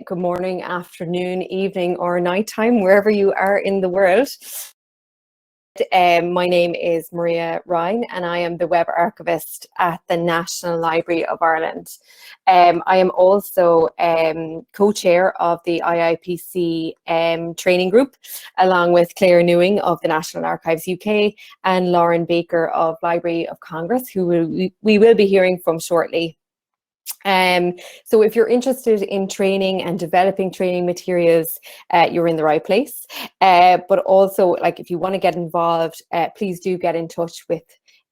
good morning, afternoon, evening, or nighttime, wherever you are in the world. My name is Maria Ryan and I am the Web Archivist at the National Library of Ireland. I am also co-chair of the Iipc training group, along with Claire Newing of the National Archives UK and Lauren Baker of Library of Congress, who we will be hearing from shortly. So if you're interested in training and developing training materials, you're in the right place. But also, like, if you want to get involved, please do get in touch with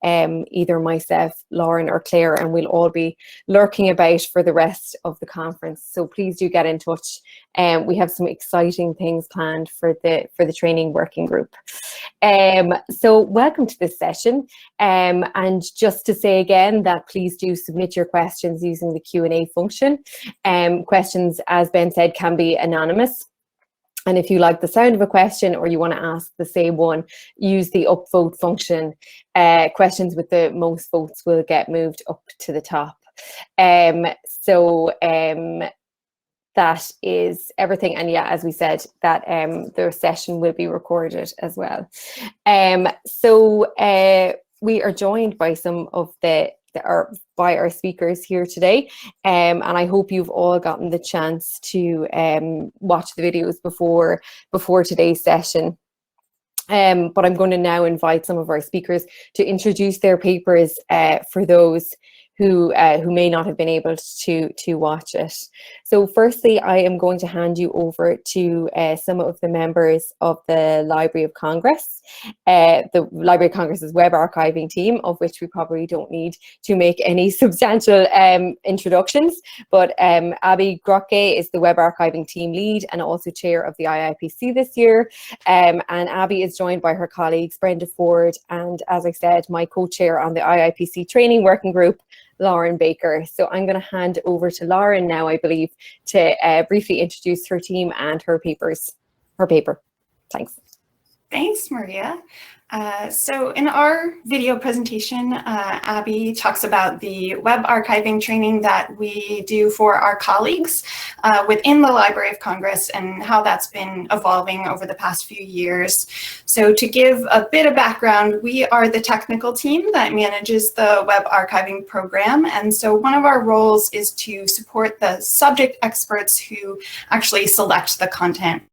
either myself, Lauren, or Claire, and we'll all be lurking about for the rest of the conference. So please do get in touch. We have some exciting things planned for the training working group. So welcome to this session. And just to say again that please do submit your questions using the Q&A function. Questions, as Ben said, can be anonymous. And if you like the sound of a question or you want to ask the same one, use the upvote function. Questions with the most votes will get moved up to the top. That is everything. And yeah, as we said, that the session will be recorded as well. We are joined by some of by our speakers here today, and I hope you've all gotten the chance to watch the videos before today's session. But I'm going to now invite some of our speakers to introduce their papers for those who may not have been able to watch it. So firstly, I am going to hand you over to some of the members of the Library of Congress, the Library of Congress's web archiving team, of which we probably don't need to make any substantial introductions, but Abbie Grotke is the web archiving team lead and also chair of the Iipc this year, and Abbie is joined by her colleagues Brenda and, as I said, my co-chair on the Iipc training working group, Lauren Baker. So I'm going to hand over to Lauren now, I believe, to briefly introduce her team and her paper. Thanks. Thanks, Maria. So in our video presentation, Abbie talks about the web archiving training that we do for our colleagues within the Library of Congress and how that's been evolving over the past few years. So to give a bit of background, we are the technical team that manages the web archiving program. And so one of our roles is to support the subject experts who actually select the content.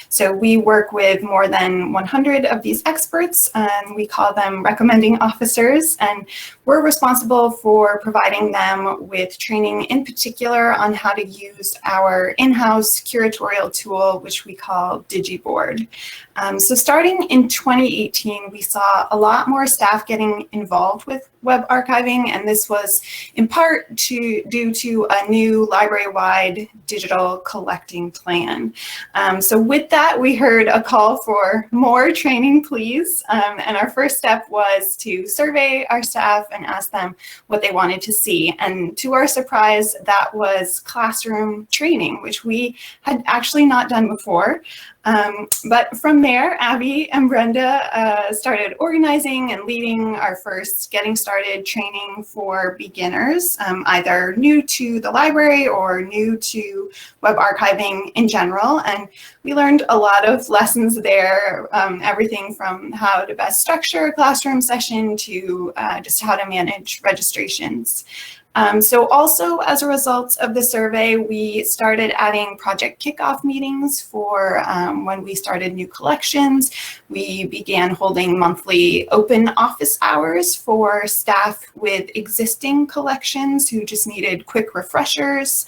So we work with more than 100 of these experts, and we call them recommending officers, and we're responsible for providing them with training in particular on how to use our in-house curatorial tool, which we call DigiBoard. So starting in 2018, we saw a lot more staff getting involved with web archiving, and this was in part due to a new library-wide digital collecting plan. So with that, we heard a call for more training, please. And our first step was to survey our staff and ask them what they wanted to see. And to our surprise, that was classroom training, which we had actually not done before. But from there, Abbie and Brenda started organizing and leading our first Getting Started training for beginners, either new to the library or new to web archiving in general. And we learned a lot of lessons there, everything from how to best structure a classroom session to just how to manage registrations. So also as a result of the survey, we started adding project kickoff meetings for when we started new collections. We began holding monthly open office hours for staff with existing collections who just needed quick refreshers.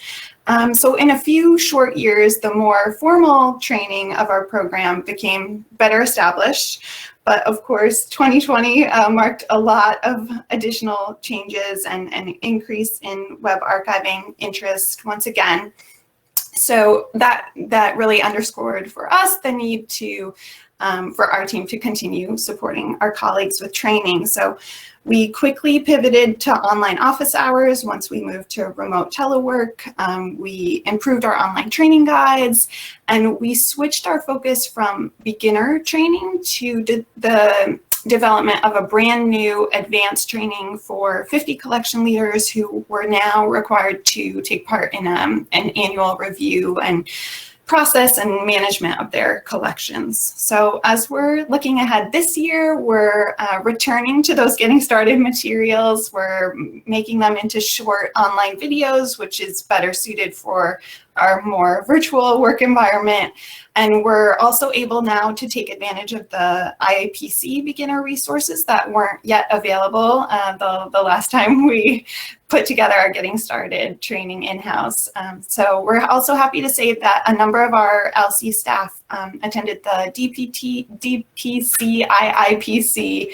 So in a few short years, the more formal training of our program became better established. But of course, 2020 marked a lot of additional changes and an increase in web archiving interest once again. So that really underscored for us the need to for our team to continue supporting our colleagues with training. So we quickly pivoted to online office hours once we moved to remote telework. We improved our online training guides, and we switched our focus from beginner training to the development of a brand new advanced training for 50 collection leaders who were now required to take part in an annual review and process and management of their collections. So as we're looking ahead this year, we're returning to those getting started materials. We're making them into short online videos, which is better suited for our more virtual work environment. And we're also able now to take advantage of the Iipc beginner resources that weren't yet available the last time we put together our getting started training in-house. So we're also happy to say that a number of our LC staff attended the DPC Iipc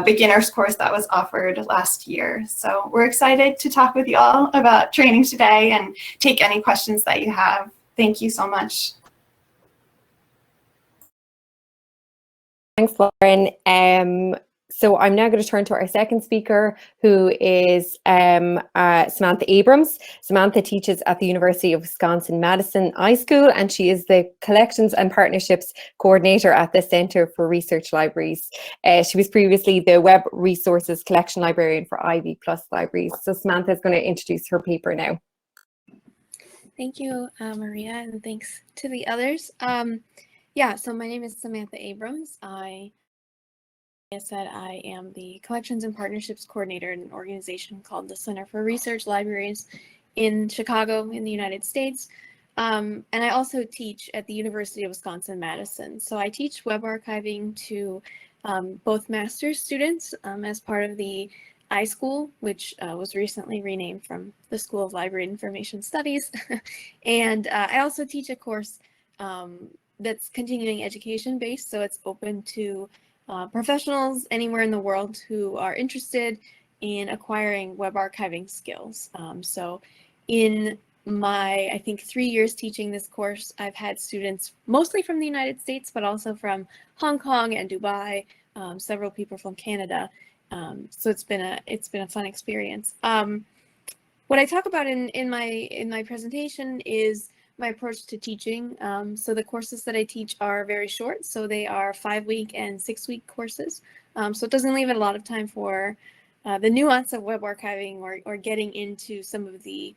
beginners course that was offered last year. So we're excited to talk with you all about training today and take any questions that you have. Thank you so much. Thanks, Lauren. So I'm now going to turn to our second speaker, who is Samantha Abrams. Samantha teaches at the University of Wisconsin-Madison iSchool, and she is the Collections and Partnerships Coordinator at the Center for Research Libraries. She was previously the Web Resources Collection Librarian for Ivy Plus Libraries. So Samantha is going to introduce her paper now. Thank you, Maria, and thanks to the others. Yeah, so my name is Samantha Abrams. Like I said, I am the Collections and Partnerships Coordinator in an organization called the Center for Research Libraries in Chicago in the United States. And I also teach at the University of Wisconsin-Madison. So I teach web archiving to both master's students as part of the iSchool, which was recently renamed from the School of Library and Information Studies. And I also teach a course that's continuing education based, so it's open to professionals anywhere in the world who are interested in acquiring web archiving skills. So in my, I think, 3 years teaching this course, I've had students mostly from the United States, but also from Hong Kong and Dubai, several people from Canada. So it's been a fun experience. What I talk about in my presentation is my approach to teaching. So the courses that I teach are very short, so they are 5-week and 6-week courses. So it doesn't leave a lot of time for the nuance of web archiving or getting into some of the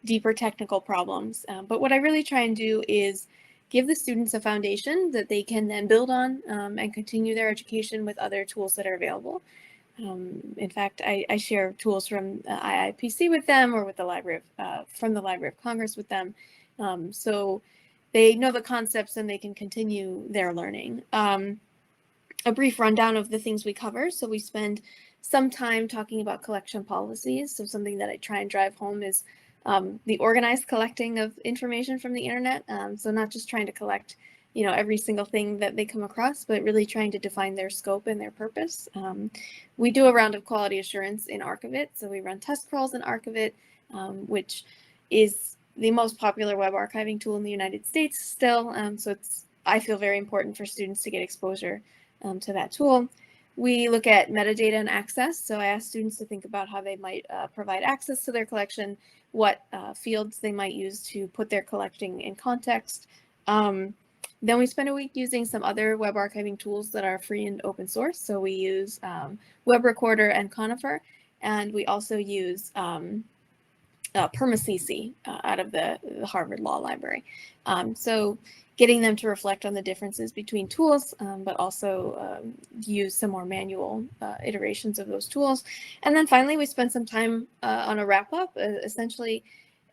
deeper technical problems. But what I really try and do is give the students a foundation that they can then build on and continue their education with other tools that are available. In fact, I share tools from Iipc with them, or with the Library of, from the Library of Congress with them, so they know the concepts and they can continue their learning. A brief rundown of the things we cover. So we spend some time talking about collection policies. So something that I try and drive home is the organized collecting of information from the internet. So not just trying to collect every single thing that they come across, but really trying to define their scope and their purpose. We do a round of quality assurance in Archivit. So we run test crawls in Archivit, which is the most popular web archiving tool in the United States still. So I feel very important for students to get exposure to that tool. We look at metadata and access. So I ask students to think about how they might provide access to their collection, what fields they might use to put their collecting in context. Then we spend a week using some other web archiving tools that are free and open source. So we use Web Recorder and Conifer, and we also use PermaCC out of the Harvard Law Library. So getting them to reflect on the differences between tools, but also use some more manual iterations of those tools. And then finally, we spend some time on a wrap-up, essentially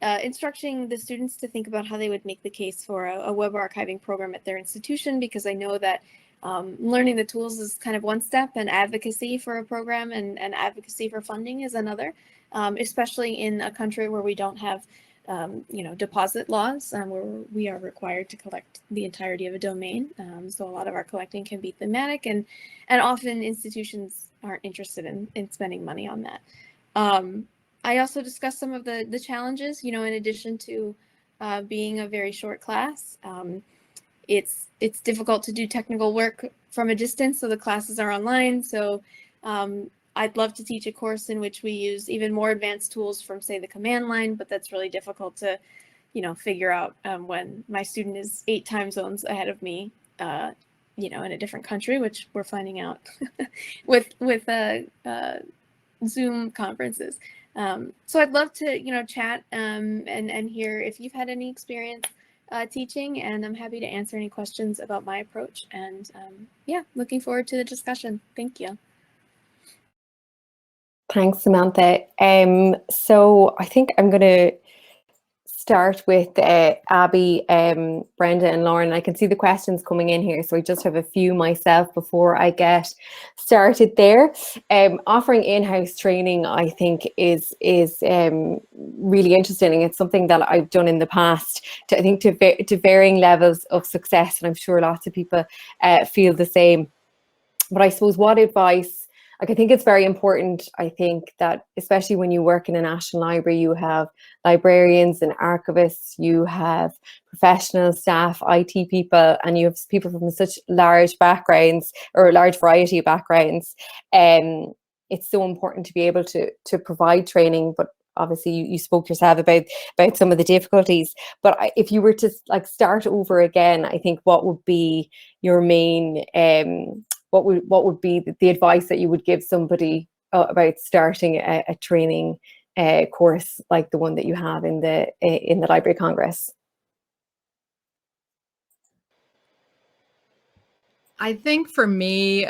instructing the students to think about how they would make the case for a web archiving program at their institution, because I know that learning the tools is kind of one step, and advocacy for a program and advocacy for funding is another, especially in a country where we don't have deposit laws, where we are required to collect the entirety of a domain. So a lot of our collecting can be thematic, and often institutions aren't interested in spending money on that. I also discussed some of the challenges, in addition to being a very short class. It's difficult to do technical work from a distance, so the classes are online. So I'd love to teach a course in which we use even more advanced tools from, say, the command line, but that's really difficult to, figure out when my student is 8 time zones ahead of me, you know, in a different country, which we're finding out with Zoom conferences. So I'd love to, you know, chat and hear if you've had any experience teaching, and I'm happy to answer any questions about my approach. And yeah, looking forward to the discussion. Thank you. Thanks, Samantha. So I think I'm going to start with Abbie, Brenda and Lauren. I can see the questions coming in here, so I just have a few myself before I get started there. Offering in-house training, I think, is really interesting, and it's something that I've done in the past, to varying levels of success, and I'm sure lots of people feel the same. But I suppose what advice, like, I think it's very important, I think, that especially when you work in a national library, you have librarians and archivists, you have professional staff, IT people, and you have people from such large backgrounds, or a large variety of backgrounds. It's so important to be able to provide training, but obviously you spoke yourself about some of the difficulties. But if you were to like start over again, I think what would be your main what would be the advice that you would give somebody about starting a training course like the one that you have in the Library of Congress? I think for me,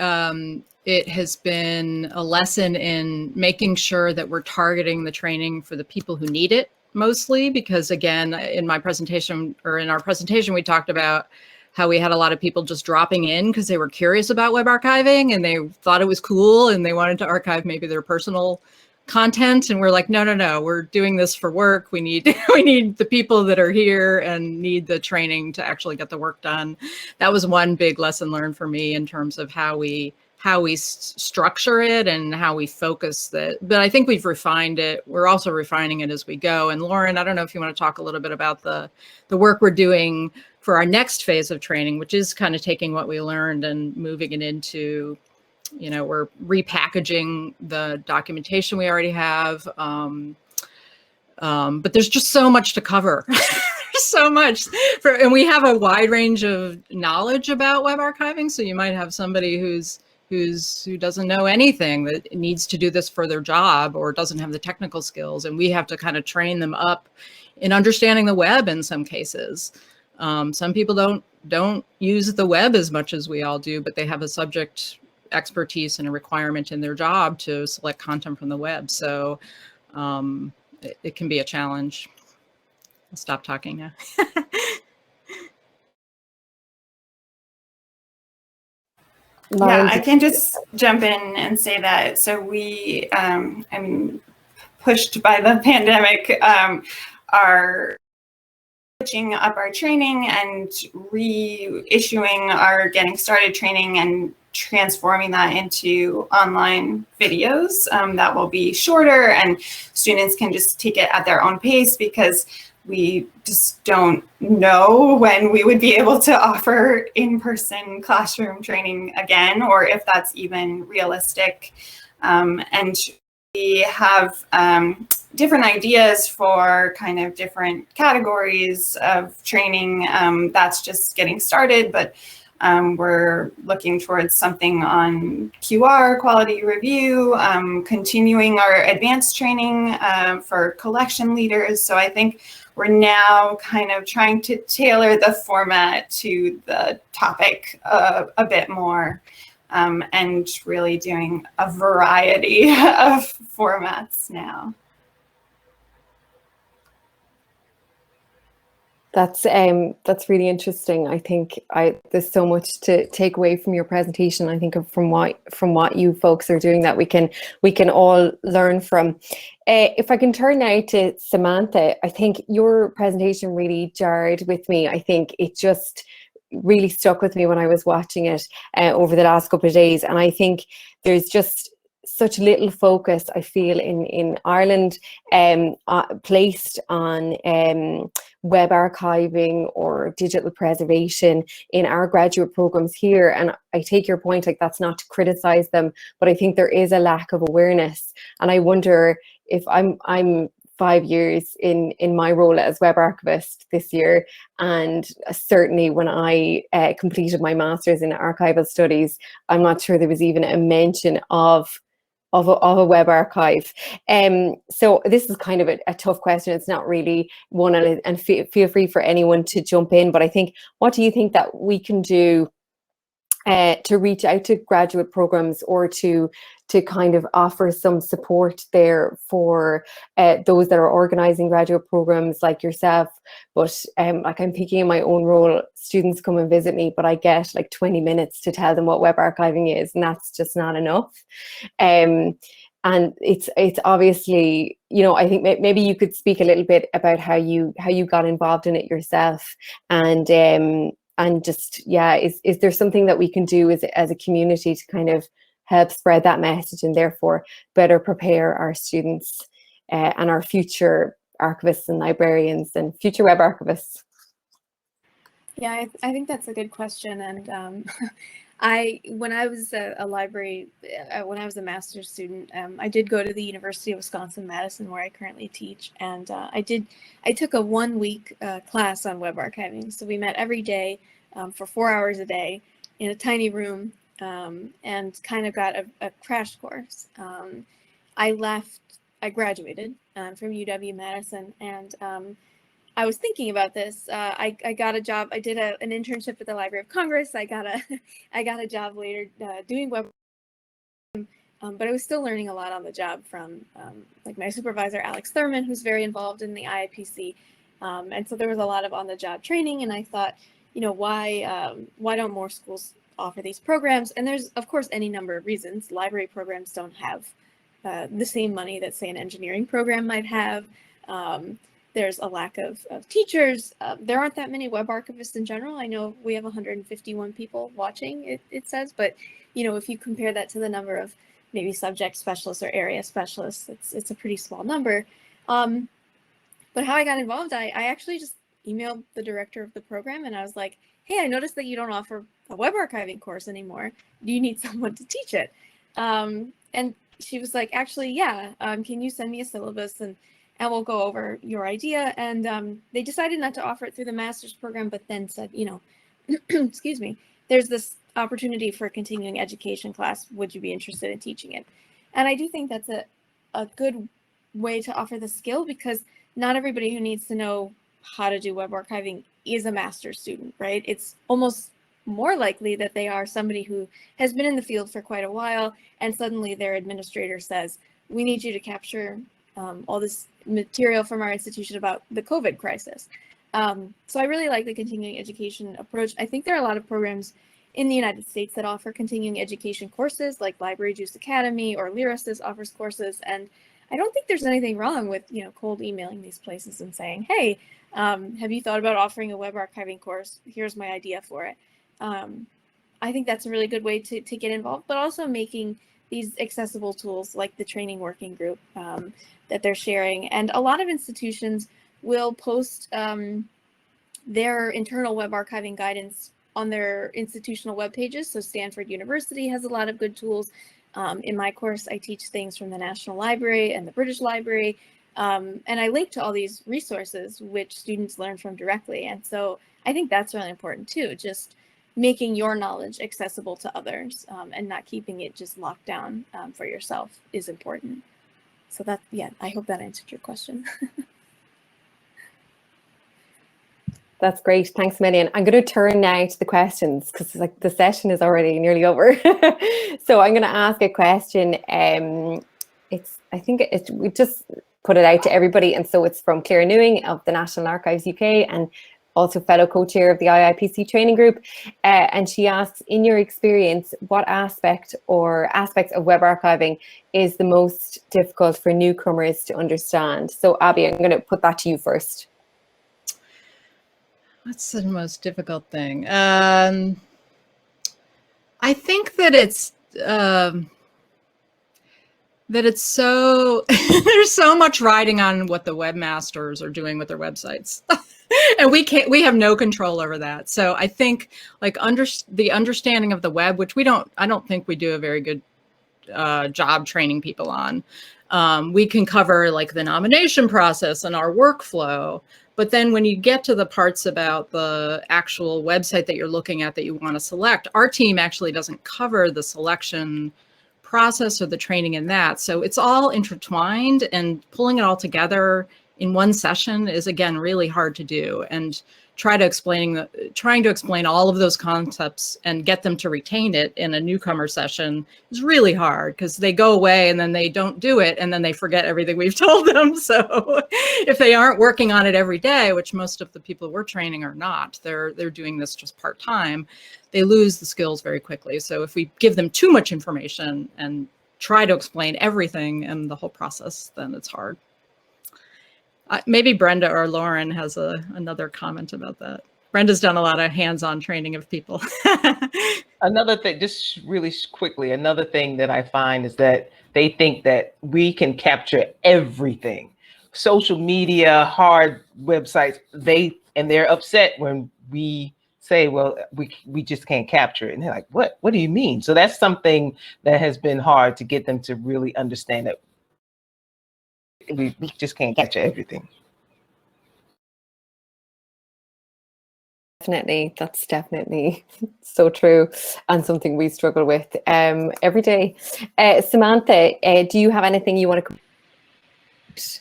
it has been a lesson in making sure that we're targeting the training for the people who need it mostly, because again, in my presentation, or in our presentation, we talked about how we had a lot of people just dropping in because they were curious about web archiving and they thought it was cool and they wanted to archive maybe their personal content. And we're like, no, we're doing this for work. We need the people that are here and need the training to actually get the work done. That was one big lesson learned for me in terms of how we structure it and how we focus that. But I think we've refined it. We're also refining it as we go. And Lauren, I don't know if you want to talk a little bit about the work we're doing for our next phase of training, which is kind of taking what we learned and moving it into, you know, we're repackaging the documentation we already have. But there's just so much to cover. So much and we have a wide range of knowledge about web archiving. So you might have somebody who doesn't know anything, that needs to do this for their job or doesn't have the technical skills. And we have to kind of train them up in understanding the web in some cases. Some people don't use the web as much as we all do, but they have a subject expertise and a requirement in their job to select content from the web. So it can be a challenge. I'll stop talking now. Yeah, I can just jump in and say that. So we, I mean, pushed by the pandemic, are switching up our training and reissuing our Getting Started training and transforming that into online videos that will be shorter and students can just take it at their own pace, because we just don't know when we would be able to offer in-person classroom training again, or if that's even realistic. And we have different ideas for kind of different categories of training. That's just getting started, but we're looking towards something on QR, quality review, continuing our advanced training for collection leaders. So I think we're now kind of trying to tailor the format to the topic a bit more, and really doing a variety of formats now. That's really interesting. I think there's so much to take away from your presentation. I think from what you folks are doing that we can all learn from. If I can turn now to Samantha, I think your presentation really jarred with me. I think it just really stuck with me when I was watching it over the last couple of days, and I think there's just such little focus, I feel, in Ireland placed on web archiving or digital preservation in our graduate programs here. And I take your point, like, that's not to criticize them, but I think there is a lack of awareness. And I wonder if I'm 5 years in my role as web archivist this year, and certainly when I completed my master's in archival studies, I'm not sure there was even a mention of a web archive. So this is kind of a tough question. It's not really one, and feel free for anyone to jump in, but I think, what do you think that we can do to reach out to graduate programs, or to kind of offer some support there for those that are organizing graduate programs like yourself? But like, I'm thinking in my own role, students come and visit me, but I get like 20 minutes to tell them what web archiving is, and that's just not enough. And it's obviously, you know, I think maybe you could speak a little bit about how you got involved in it yourself, and just, yeah, is there something that we can do as a community to kind of help spread that message, and therefore better prepare our students and our future archivists and librarians and future web archivists? Yeah, I think that's a good question. And when I was a master's student, I did go to the University of Wisconsin-Madison, where I currently teach, and I took a 1-week class on web archiving. So we met every day for 4 hours a day in a tiny room, and kind of got a crash course. I graduated from UW-Madison, and I was thinking about this. I got a job. I did an internship at the Library of Congress. I got a job later doing web, but I was still learning a lot on the job from like my supervisor, Alex Thurman, who's very involved in the Iipc. And so there was a lot of on-the-job training, and I thought, you know, why don't more schools offer these programs? And there's, of course, any number of reasons. Library programs don't have the same money that, say, an engineering program might have. There's a lack of teachers. There aren't that many web archivists in general. I know we have 151 people watching, it says, but, you know, if you compare that to the number of maybe subject specialists or area specialists, it's a pretty small number. But how I got involved, I actually just emailed the director of the program, and I was like, hey, I noticed that you don't offer a web archiving course anymore. Do you need someone to teach it? And she was like, actually, yeah, can you send me a syllabus, and we'll go over your idea. And they decided not to offer it through the master's program, but then said, you know, excuse me, there's this opportunity for a continuing education class. Would you be interested in teaching it? And I do think that's a good way to offer the skill, because not everybody who needs to know how to do web archiving is a master's student, right? It's almost more likely that they are somebody who has been in the field for quite a while, and suddenly their administrator says, we need you to capture all this material from our institution about the COVID crisis. So I really like the continuing education approach. I think there are a lot of programs in the United States that offer continuing education courses, like Library Juice Academy or Lyrasis offers courses. And I don't think there's anything wrong with, you know, cold emailing these places and saying, hey, have you thought about offering a web archiving course? Here's my idea for it. I think that's a really good way to get involved, but also making these accessible tools like the training working group that they're sharing. And a lot of institutions will post their internal web archiving guidance on their institutional web pages. So Stanford University has a lot of good tools. In my course, I teach things from the National Library and the British Library. And I link to all these resources, which students learn from directly. And so I think that's really important too, just making your knowledge accessible to others, and not keeping it just locked down for yourself is important. So that, yeah, I hope that answered your question. That's great. Thanks a million. I'm going to turn now to the questions, because like the session is already nearly over. So I'm going to ask a question. We just put it out to everybody. And so it's from Claire Newing of the National Archives UK, and also fellow co-chair of the Iipc Training Group. And she asks, in your experience, what aspects of web archiving is the most difficult for newcomers to understand? So Abbie, I'm going to put that to you first. What's the most difficult thing? I think that it's so there's so much riding on what the webmasters are doing with their websites. And we have no control over that. So I think like the understanding of the web, which I don't think we do a very good job training people on. We can cover like the nomination process and our workflow. But then when you get to the parts about the actual website that you're looking at that you want to select, our team actually doesn't cover the selection process or the training in that. So it's all intertwined, and pulling it all together in one session is, again, really hard to do. And trying to explain all of those concepts and get them to retain it in a newcomer session is really hard, because they go away and then they don't do it, and then they forget everything we've told them. So if they aren't working on it every day, which most of the people we're training are not, they're doing this just part-time, they lose the skills very quickly. So if we give them too much information and try to explain everything and the whole process, then it's hard. Maybe Brenda or Lauren has another comment about that. Brenda's done a lot of hands-on training of people. Another thing, just really quickly, another thing that I find is that they think that we can capture everything. Social media, hard websites, they're upset when we say, well, we just can't capture it. And they're like, what do you mean? So that's something that has been hard to get them to really understand, that we just can't capture everything. Definitely, that's definitely so true, and something we struggle with every day. Samantha, do you have anything you want to?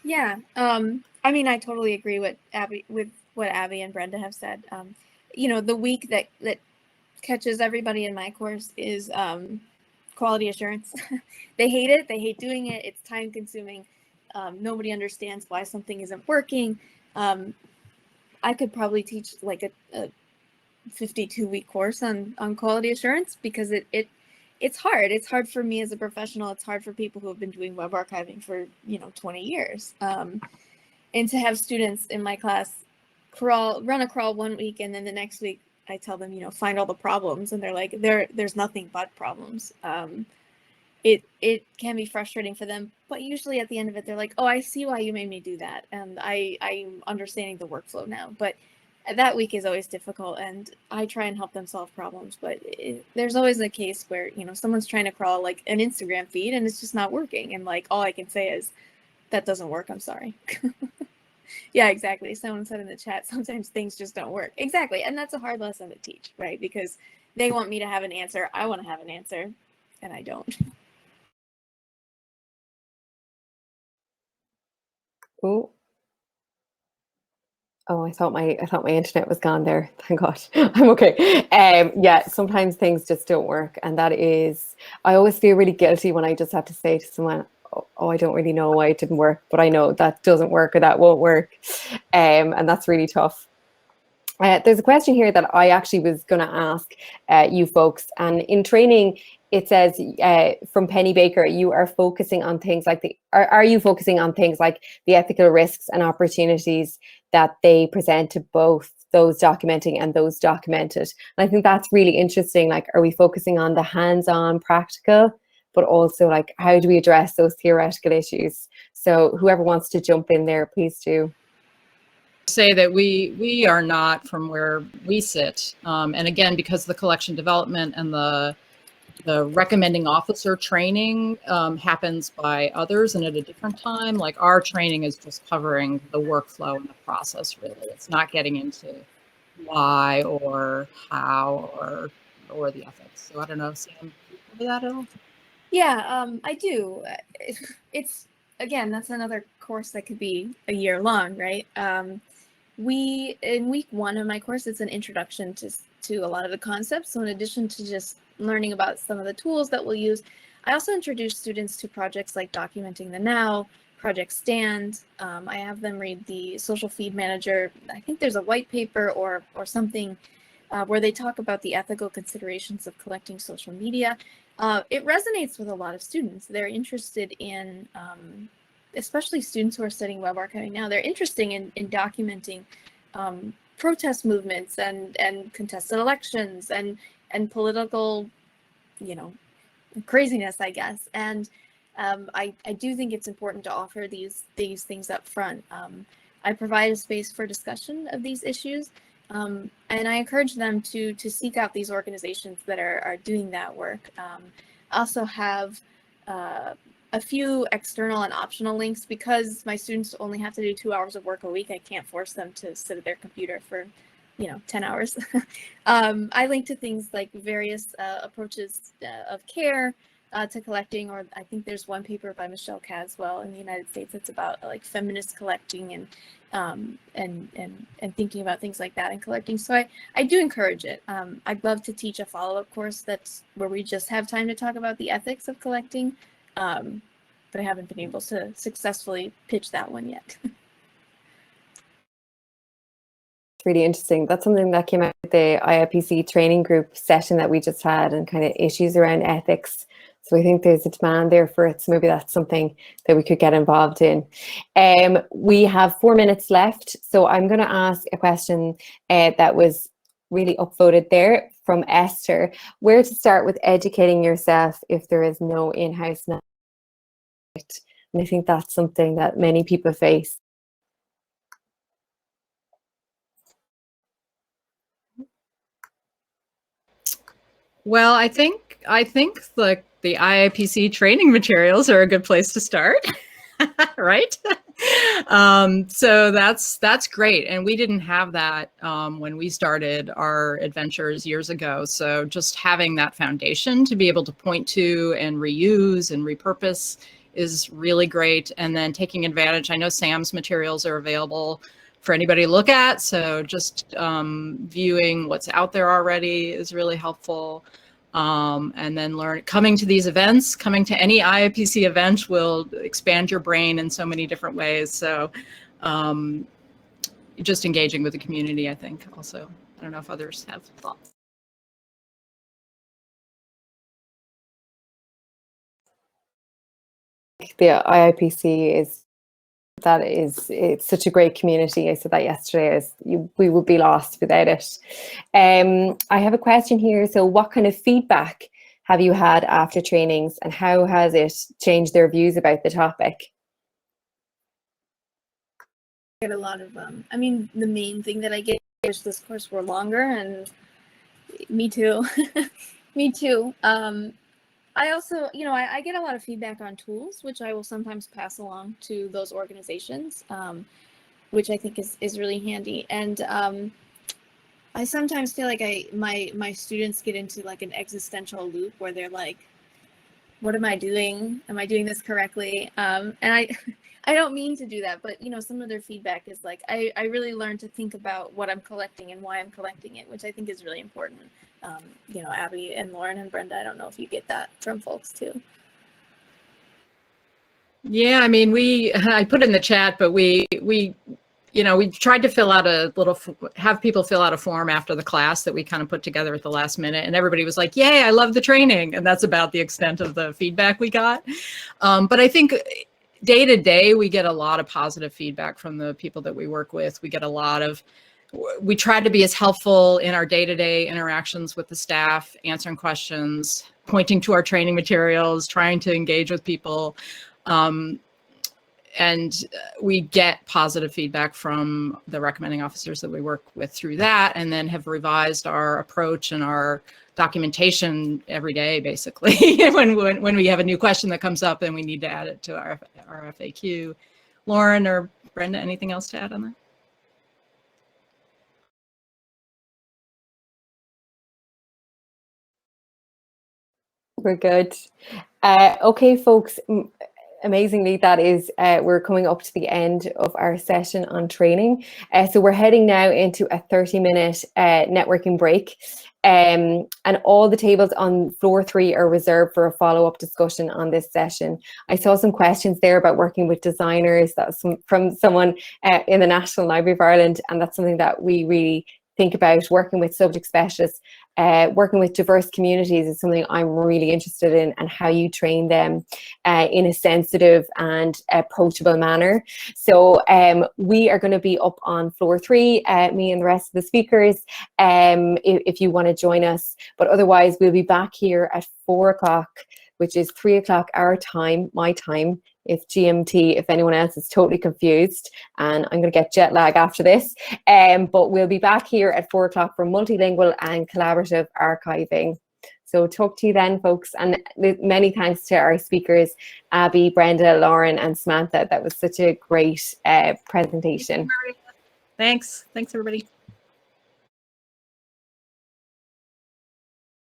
Yeah, I mean, I totally agree with what Abbie and Brenda have said. You know, the week that catches everybody in my course is quality assurance. They hate it. They hate doing it. It's time consuming. Nobody understands why something isn't working. I could probably teach like a 52-week course on quality assurance, because it's hard. It's hard for me as a professional. It's hard for people who have been doing web archiving for 20 years. And to have students in my class run a crawl 1 week, and then the next week I tell them, find all the problems, and they're like, there's nothing but problems. It can be frustrating for them, but usually at the end of it, they're like, oh, I see why you made me do that, and I'm understanding the workflow now. But that week is always difficult, and I try and help them solve problems. But there's always a case where someone's trying to crawl like an Instagram feed, and it's just not working, and like all I can say is, that doesn't work. I'm sorry. Yeah, exactly. Someone said in the chat, sometimes things just don't work. Exactly, and that's a hard lesson to teach, right? Because they want me to have an answer, I want to have an answer, and I don't. Oh, I thought my internet was gone there. Thank God. I'm okay. Yeah, sometimes things just don't work, and that is, I always feel really guilty when I just have to say to someone, oh, I don't really know why it didn't work, but I know that doesn't work or that won't work, and that's really tough. There's a question here that I actually was going to ask you folks, and in training, it says from Penny Baker, you are focusing on things like are you focusing on things like the ethical risks and opportunities that they present to both those documenting and those documented? And I think that's really interesting. Like, are we focusing on the hands-on practical, but also like, how do we address those theoretical issues? So whoever wants to jump in there, please do. Say that we are not from where we sit, and again, because the collection development and the recommending officer training happens by others and at a different time. Like, our training is just covering the workflow and the process. Really, it's not getting into why or how or the ethics. So I don't know, Sam, do you remember that at all? Yeah, I do. It's, again, that's another course that could be a year long, right? In week 1 of my course, it's an introduction to a lot of the concepts. So in addition to just learning about some of the tools that we'll use, I also introduce students to projects like Documenting the Now, Project Stand. I have them read the Social Feed Manager. I think there's a white paper or something where they talk about the ethical considerations of collecting social media. It resonates with a lot of students. They're interested in, especially students who are studying web archiving now, they're interested in documenting protest movements and contested elections and political, craziness, I guess. And I do think it's important to offer these things up front. I provide a space for discussion of these issues, and I encourage them to seek out these organizations that are doing that work. I also have a few external and optional links. Because my students only have to do 2 hours of work a week, I can't force them to sit at their computer for 10 hours. I link to things like various approaches of care to collecting, or I think there's one paper by Michelle Caswell in the United States that's about like feminist collecting and thinking about things like that and collecting. So I do encourage it. I'd love to teach a follow-up course that's where we just have time to talk about the ethics of collecting, but I haven't been able to successfully pitch that one yet. Really interesting. That's something that came out of the Iipc training group session that we just had, and kind of issues around ethics. So I think there's a demand there for it. So maybe that's something that we could get involved in. We have 4 minutes left. So I'm going to ask a question that was really upvoted there from Esther. Where to start with educating yourself if there is no in-house knowledge? And I think that's something that many people face. Well, I think the Iipc training materials are a good place to start, right? So that's great, and we didn't have that when we started our adventures years ago. So just having that foundation to be able to point to and reuse and repurpose is really great. And then taking advantage. I know Sam's materials are available for anybody to look at. So just viewing what's out there already is really helpful. And then coming to these events, coming to any Iipc event will expand your brain in so many different ways. So just engaging with the community, I think also. I don't know if others have thoughts. The Iipc it's such a great community. I said that yesterday, we would be lost without it. I have a question here. So what kind of feedback have you had after trainings, and how has it changed their views about the topic? I get a lot of, I mean, the main thing that I get is this course were longer, and me too. Me too. I also, I get a lot of feedback on tools, which I will sometimes pass along to those organizations, which I think is really handy. And I sometimes feel like my students get into like an existential loop where they're like, what am I doing? Am I doing this correctly? And I don't mean to do that, but some of their feedback is like, I really learned to think about what I'm collecting and why I'm collecting it, which I think is really important. Abbie and Lauren and Brenda, I don't know if you get that from folks too. Yeah, I mean, I put in the chat, but we tried to have people fill out a form after the class that we kind of put together at the last minute, and everybody was like, yay, I love the training. And that's about the extent of the feedback we got. But I think day to day, we get a lot of positive feedback from the people that we work with. We try to be as helpful in our day-to-day interactions with the staff, answering questions, pointing to our training materials, trying to engage with people. And we get positive feedback from the recommending officers that we work with through that, and then have revised our approach and our documentation every day, basically, when we have a new question that comes up and we need to add it to our FAQ. Lauren or Brenda, anything else to add on that? We're good. Okay, folks. Amazingly, that is, we're coming up to the end of our session on training. So we're heading now into a 30-minute networking break. And all the tables on floor 3 are reserved for a follow-up discussion on this session. I saw some questions there about working with designers. That was from someone in the National Library of Ireland, and that's something that we really think about. Working with subject specialists, working with diverse communities is something I'm really interested in, and how you train them in a sensitive and approachable manner. So we are going to be up on floor 3, me and the rest of the speakers, if you want to join us. But otherwise, we'll be back here at 4 o'clock, which is 3 o'clock our time, my time, if GMT, if anyone else is totally confused, and I'm going to get jet lag after this. But we'll be back here at 4 o'clock for multilingual and collaborative archiving. So talk to you then, folks. And many thanks to our speakers, Abbie, Brenda, Lauren, and Samantha. That was such a great presentation. Thanks. Thanks, everybody.